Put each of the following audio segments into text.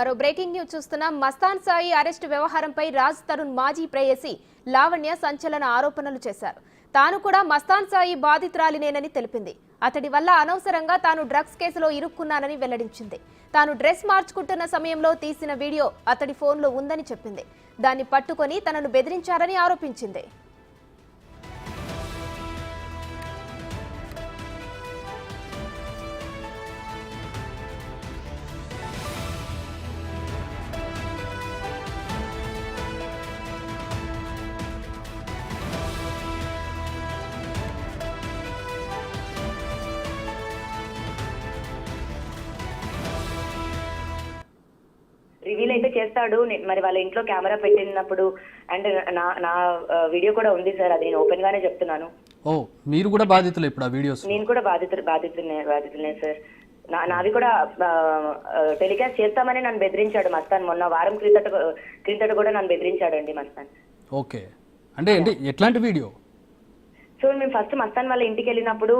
మరో breaking news చూస్తున్నాం. Mastan Sai arrest వ్యవహారంపై రాజ్ తరుణ్ మాజీ ప్రేయసి లావణ్య సంచలన ఆరోపణలు చేశారు. తాను కూడా మస్తాన్ సాయి బాధితురాలినేనని తెలిపింది. అతడి వల్ల అనవసరంగా తాను డ్రగ్స్ కేసులో ఇరుక్కున్నానని వెల్లడించింది. తాను డ్రెస్ మార్చుకుంటున్న సమయంలో తీసిన వీడియో అతడి ఫోన్లో ఉందని చెప్పింది. దాన్ని పట్టుకొని తనను బెదిరించారని ఆరోపించింది. రివీల్ అయితే చేస్తాడు. మరి వాళ్ళ ఇంట్లో కెమెరా పెట్టినప్పుడు అండ్ నా వీడియో కూడా ఉంది సార్. అది నేను ఓపెన్ గానే చెప్తున్నాను. ఓ మీరు కూడా బాధితులు ఇప్పుడు ఆ వీడియోస్? నేను కూడా బాధితులనే సార్. నాది కూడా టెలికాస్ట్ చేస్తామని నన్ను బెదిరించాడు మస్తాన్. మొన్న వారం క్రిందట కూడా నన్ను బెదిరించాడండి మస్తాన్. ఓకే, అంటే ఎట్లాంటి వీడియో? సో మేము ఫస్ట్ మస్తాన్ వాళ్ళ ఇంటికి వెళ్ళినప్పుడు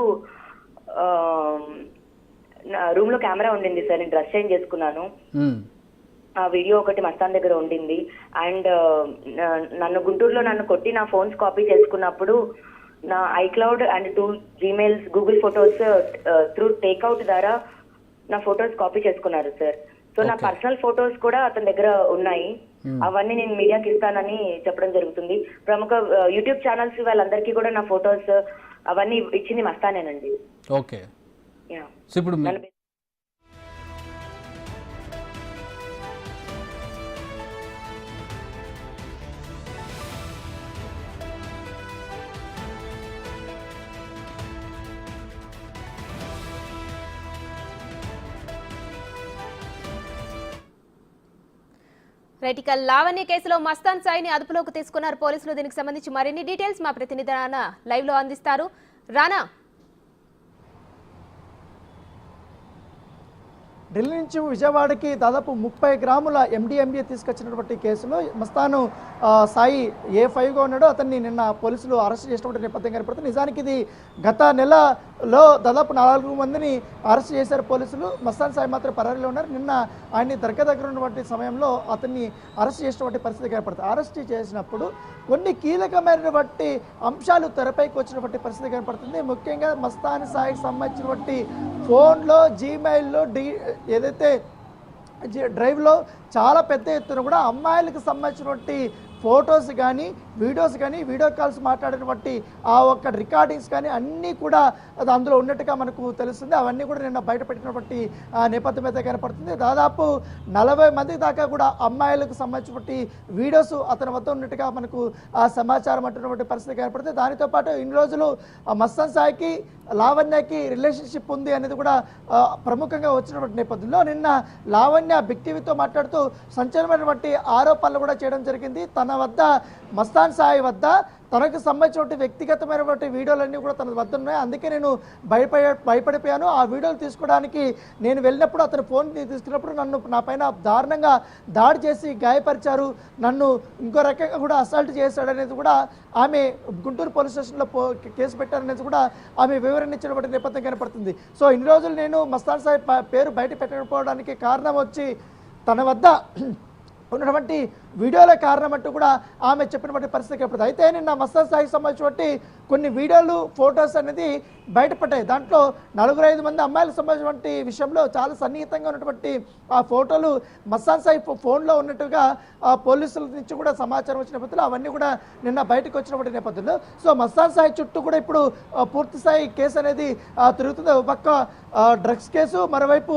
రూమ్ లో కెమెరా ఉండింది సార్. నేను డ్రెస్ చేంజ్ చేసుకున్నాను. ఆ వీడియో ఒకటి మస్తాన్ దగ్గర ఉండింది. అండ్ నన్ను గుంటూరులో కొట్టి నా ఫోన్స్ కాపీ చేసుకున్నప్పుడు నా iCloud and 2 Gmails Google photos through takeout ద్వారా నా ఫొటోస్ కాపీ చేసుకున్నారు సార్. సో నా పర్సనల్ ఫొటోస్ కూడా అతని దగ్గర ఉన్నాయి. అవన్నీ నేను మీడియాకి ఇస్తానని చెప్పడం జరుగుతుంది. ప్రముఖ యూట్యూబ్ ఛానల్స్ వాళ్ళందరికీ కూడా నా ఫొటోస్ అవన్నీ ఇచ్చింది మస్తానేనండి. ఓకే, ఇప్పుడు రైటికల్ లావణ్య కేసులో మస్తాన్ సాయిని అదుపులోకి తీసుకున్నారు పోలీసులు. దీనికి సంబంధించి మరిన్ని డీటెయిల్స్ మా ప్రతినిధి రానా లైవ్ లో అందిస్తారు. రానా, ఢిల్లీ నుంచి విజయవాడకి దాదాపు 30 గ్రాముల MDMA తీసుకొచ్చినటువంటి కేసులో మస్తాను సాయి A5గా ఉన్నాడో అతన్ని నిన్న పోలీసులు అరెస్ట్ చేసినటువంటి నేపథ్యం కనపడుతుంది. నిజానికి ఇది గత నెలలో దాదాపు 4 మందిని అరెస్ట్ చేశారు పోలీసులు. మస్తాన్ సాయి మాత్రం పరారీలో ఉన్నారు. నిన్న ఆయన్ని దగ్గర ఉన్నటువంటి సమయంలో అతన్ని అరెస్ట్ చేసినటువంటి పరిస్థితి కనపడుతుంది. అరెస్ట్ చేసినప్పుడు కొన్ని కీలకమైనటువంటి అంశాలు తెరపైకి వచ్చినటువంటి పరిస్థితి కనపడుతుంది. ముఖ్యంగా మస్తాన్ సాయికి సంబంధించినటువంటి ఫోన్లో జీమెయిల్లో ఏదైతే డ్రైవ్లో చాలా పెద్ద ఎత్తున కూడా అమ్మాయిలకు సంబంధించినటువంటి ఫొటోస్ కానీ వీడియోస్ కానీ వీడియో కాల్స్ మాట్లాడినటువంటి ఆ ఒక్క రికార్డింగ్స్ కానీ అన్నీ కూడా అది అందులో ఉన్నట్టుగా మనకు తెలుస్తుంది. అవన్నీ కూడా నిన్న బయట పెట్టినటువంటి నేపథ్యం అయితే కనపడుతుంది. దాదాపు 40 మంది దాకా కూడా అమ్మాయిలకు సంబంధించినటువంటి వీడియోస్ అతని వద్ద ఉన్నట్టుగా మనకు సమాచారం అంటున్నటువంటి పరిస్థితి కనపడుతుంది. దానితో పాటు ఇన్ని రోజులు మస్తాన్ సాయికి లావణ్యకి రిలేషన్షిప్ ఉంది అనేది కూడా ప్రముఖంగా వచ్చినటువంటి నేపథ్యంలో నిన్న లావణ్య బిగ్ టీవీతో మాట్లాడుతూ సంచలనమైనటువంటి ఆరోపణలు కూడా చేయడం జరిగింది. తన వద్ద మస్తాన్ సాయి వద్ద తనకు సంబంధించినటువంటి వ్యక్తిగతమైనటువంటి వీడియోలన్నీ కూడా తన వద్ద ఉన్నాయి. అందుకే నేను భయపడిపోయాను. ఆ వీడియోలు తీసుకోవడానికి నేను వెళ్ళినప్పుడు అతను ఫోన్ తీసుకున్నప్పుడు నా పైన దారుణంగా దాడి చేసి గాయపరిచారు, నన్ను ఇంకో రకంగా కూడా అసాల్ట్ చేశాడనేది కూడా ఆమె గుంటూరు పోలీస్ స్టేషన్లో కేసు పెట్టారనేది కూడా ఆమె వివరణ ఇచ్చినటువంటి నేపథ్యం కనపడుతుంది. సో ఇన్ని రోజులు నేను మస్తాన్ సాయి పేరు బయట పెట్టకపోవడానికి కారణం వచ్చి తన వద్ద ఉన్నటువంటి వీడియోల కారణం అంటూ కూడా ఆమె చెప్పినటువంటి పరిస్థితి కనపడుతుంది. అయితే నిన్న మస్తాన్ సాయికి సంబంధించినటువంటి కొన్ని వీడియోలు ఫొటోస్ అనేది బయటపడ్డాయి. దాంట్లో 4-5 మంది అమ్మాయిలకు సంబంధించినటువంటి విషయంలో చాలా సన్నిహితంగా ఉన్నటువంటి ఆ ఫోటోలు మస్తాన్ సాయి ఫోన్లో ఉన్నట్టుగా పోలీసుల నుంచి కూడా సమాచారం వచ్చిన నేపథ్యంలో అవన్నీ కూడా నిన్న బయటకు వచ్చినటువంటి నేపథ్యంలో సో మస్తాన్ సాయి చుట్టూ కూడా ఇప్పుడు పూర్తి స్థాయి కేసు అనేది తిరుగుతుంది. ఒక పక్క డ్రగ్స్ కేసు, మరోవైపు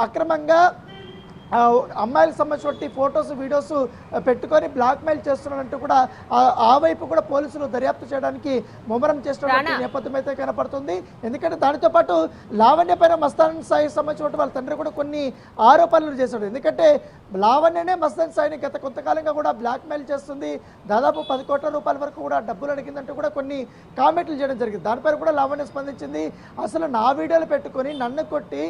అక్రమంగా అమ్మాయిలకు సంబంధించిన ఫొటోస్ వీడియోస్ పెట్టుకొని బ్లాక్మెయిల్ చేస్తున్నారంటూ కూడా ఆ వైపు కూడా పోలీసులు దర్యాప్తు చేయడానికి ముమ్మరం చేస్తున్నటువంటి నేపథ్యం అయితే కనపడుతుంది. ఎందుకంటే దానితో పాటు లావణ్య పైన మస్తాన్ సాయికి సంబంధించిన వాళ్ళ తండ్రి కూడా కొన్ని ఆరోపణలు చేశాడు. ఎందుకంటే లావణ్యనే మస్తాన్ సాయిని గత కొంతకాలంగా కూడా బ్లాక్మెయిల్ చేస్తుంది, దాదాపు 10 కోట్ల రూపాయల వరకు కూడా డబ్బులు అడిగిందంటూ కూడా కొన్ని కామెంట్లు చేయడం జరిగింది. దానిపైన కూడా లావణ్య స్పందించింది. అసలు నా వీడియోలు పెట్టుకొని నన్ను కొట్టి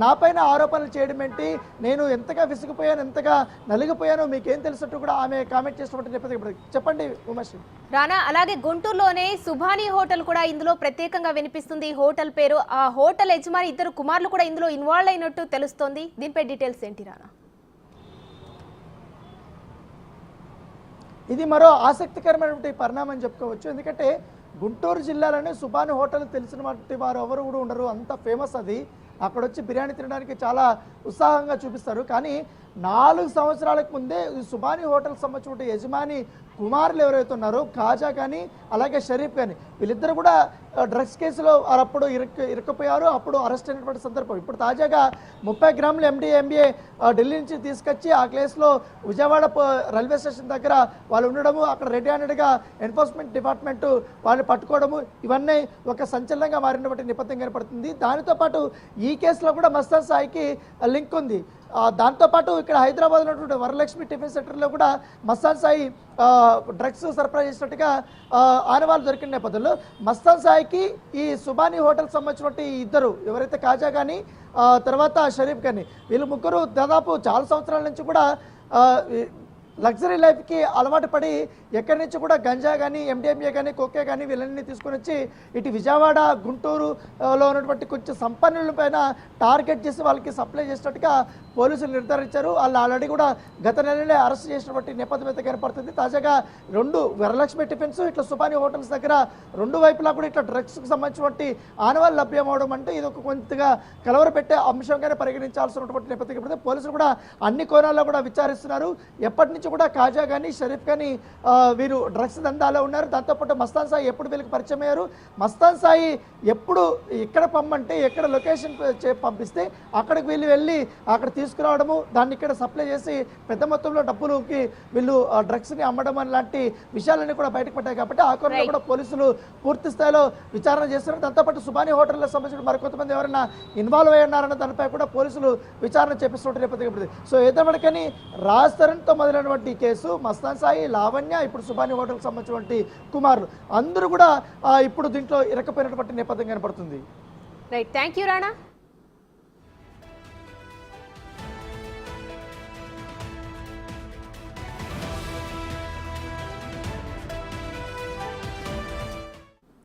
నా పైన ఆరోపణలు చేయడం ఏంటి, నేను ఎంతగా విసిగిపోయాను, ఎంతగా నలిగిపోయానో మీకేం తెలుసట్టు కూడా ఆమె కామెంట్ చేసినటువంటి నేపథ్యం. చెప్పండి ఉమేష్. రానా, అలాగే గుంటూరులోనే సుభాని హోటల్ కూడా ఇందులో ప్రత్యేకంగా వినిపిస్తుంది. హోటల్ పేరు, ఆ హోటల్ యజమాని 2 కుమారులు కూడా ఇందులో ఇన్వాల్వ్ అయినట్టు తెలుస్తోంది. దీనిపై డీటెయిల్స్ ఏంటి రానా? ఇది మరో ఆసక్తికరమైనటువంటి పరిణామం చెప్పుకోవచ్చు. ఎందుకంటే గుంటూరు జిల్లాలోనే సుబాని హోటల్ తెలిసిన వారు ఎవరు కూడా ఉండరు, అంత ఫేమస్ అది. అక్కడ వచ్చి బిర్యానీ తినడానికి చాలా ఉత్సాహంగా చూపిస్తారు. కానీ 4 సంవత్సరాలకు ముందే ఈ సుబాని హోటల్ సంబంధించిన యజమాని కుమారులు ఎవరైతే ఉన్నారో కాజా కానీ అలాగే షరీఫ్ కానీ వీళ్ళిద్దరు కూడా డ్రగ్స్ కేసులో అప్పుడు ఇరుక్కుపోయారు. అప్పుడు అరెస్ట్ అయినటువంటి సందర్భం. ఇప్పుడు తాజాగా 30 గ్రాముల ఎండిఎంఏ ఢిల్లీ నుంచి తీసుకొచ్చి ఆ కేసులో విజయవాడ రైల్వే స్టేషన్ దగ్గర వాళ్ళు ఉండడము, అక్కడ రెడీ హ్యాండెడ్గా ఎన్ఫోర్స్మెంట్ డిపార్ట్మెంట్ వాళ్ళని పట్టుకోవడము, ఇవన్నీ ఒక సంచలనంగా మారినటువంటి నేపథ్యం కనపడుతుంది. దానితో పాటు ఈ కేసులో కూడా మస్తాన్ సాయికి లింక్ ఉంది. దాంతోపాటు ఇక్కడ హైదరాబాద్ ఉన్నటువంటి వరలక్ష్మి టిఫిన్ సెంటర్లో కూడా మస్తాన్ సాయి డ్రగ్స్ సరఫరా చేసినట్టుగా ఆనవాళ్ళు దొరికిన నేపథ్యంలో మస్తాన్ సాయికి ఈ సుబాని హోటల్ సంబంధించినటువంటి ఇద్దరు ఎవరైతే కాజా కానీ తర్వాత షరీఫ్ కానీ వీళ్ళు ముగ్గురు దాదాపు చాలా సంవత్సరాల నుంచి కూడా లగ్జరీ లైఫ్కి అలవాటు పడి ఎక్కడి నుంచి కూడా గంజా కానీ ఎండిఎంఏ కానీ కోకే కానీ వీళ్ళని తీసుకొని వచ్చి ఇటు విజయవాడ గుంటూరులో ఉన్నటువంటి కొంచెం సంపన్నుల పైన టార్గెట్ చేసి వాళ్ళకి సప్లై చేసినట్టుగా పోలీసులు నిర్ధారించారు. వాళ్ళు ఆల్రెడీ కూడా గత నెలలే అరెస్ట్ చేసినటువంటి నేపథ్యం అయితే కనపడుతుంది. తాజాగా 2 వరలక్ష్మి టిఫిన్స్ ఇట్లా సుబాని హోటల్స్ దగ్గర 2 వైపులా కూడా ఇట్లా డ్రగ్స్కి సంబంధించినటువంటి ఆనవాళ్ళు లభ్యమవడం అంటే ఇది ఒక కొంతగా కలవరపెట్టే అంశంగానే పరిగణించాల్సినటువంటి నేపథ్యం కనపడుతుంది. పోలీసులు కూడా అన్ని కోణాల్లో కూడా విచారిస్తున్నారు. ఎప్పటి నుంచి కూడా కాజా కానీ షరీఫ్ కానీ వీరు డ్రగ్స్ దందాలో ఉన్నారు. దాంతోపాటు మస్తాన్ సాయి ఎప్పుడు వీళ్ళకి పరిచయం అయ్యారు, మస్తాన్ సాయి ఎప్పుడు ఎక్కడ పంపంటే ఎక్కడ లొకేషన్ పంపిస్తే అక్కడికి వీళ్ళు వెళ్ళి అక్కడ తీసుకురావడము, దాన్ని ఇక్కడ సప్లై చేసి పెద్ద మొత్తంలో డబ్బులకి వీళ్ళు డ్రగ్స్ని అమ్మడం లాంటి విషయాలన్నీ కూడా బయటకు పడ్డాయి. కాబట్టి ఆ కోణంలో కూడా పోలీసులు పూర్తి స్థాయిలో విచారణ చేస్తున్నారు. దాంతోపాటు సుబాని హోటల్కి సంబంధించిన మరికొంతమంది ఎవరైనా ఇన్వాల్వ్ అయి ఉన్నారన్న దానిపై కూడా పోలీసులు విచారణ చేపిస్తున్నట్టు నేపథ్యం. సో ఏదేమనకని రాజ్ తరుణ్తో మొదలైనటువంటి కేసు మస్తాన్ సాయి, లావణ్య, ఇప్పుడు సుబాని హోటల్కి సంబంధించినటువంటి కుమారులు అందరూ కూడా ఇప్పుడు దీంట్లో ఇరకపోయినటువంటి నేపథ్యం కనపడుతుంది. Right, thank you Rana.